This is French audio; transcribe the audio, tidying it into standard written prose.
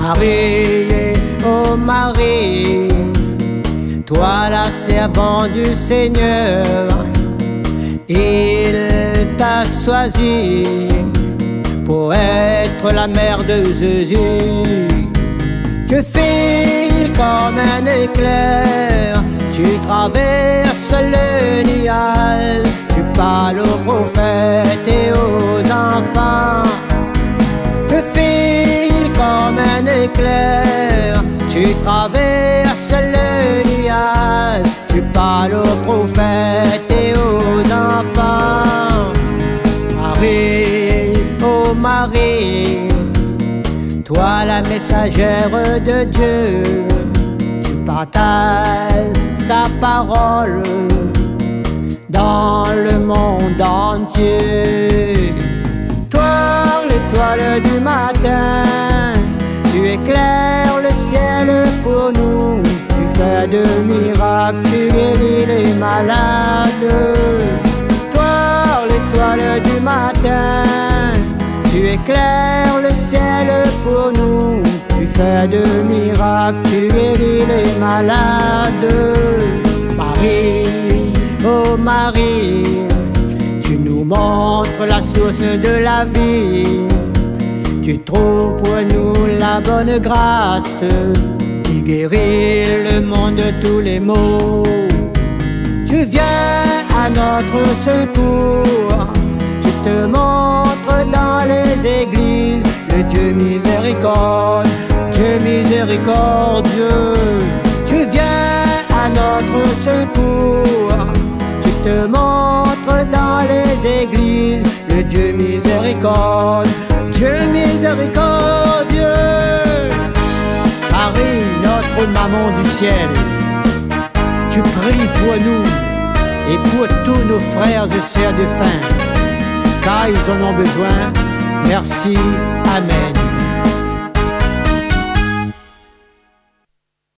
Marie, oh Marie, toi la servante du Seigneur, il t'a choisi pour être la mère de Jésus. Tu files comme un éclair, tu traverses le nuage, tu parles aux prophètes et aux enfants. Tu files comme un éclair, tu traverses le nuage, tu parles aux prophètes et aux enfants. Marie, oh Marie, toi la messagère de Dieu, tu partages sa parole dans le monde entier. Toi, l'étoile du matin, tu éclaires le ciel pour nous. Tu fais de miracles, tu guéris les malades. Toi, l'étoile du matin, tu éclaires le ciel pour nous. Tu fais de miracles, tu guéris les malades. Marie, oh Marie, tu nous montres la source de la vie. Tu trouves pour nous la bonne grâce qui guérit le monde de tous les maux. Tu viens à notre secours, tu te montres dans les églises, le Dieu miséricorde, Dieu miséricordieux. Tu viens à notre secours, tu te montres dans les églises, le Dieu miséricorde, Dieu miséricordieux. Marie, notre maman du ciel, tu pries pour nous et pour tous nos frères et sœurs défunts, car ils en ont besoin. Merci, Amen.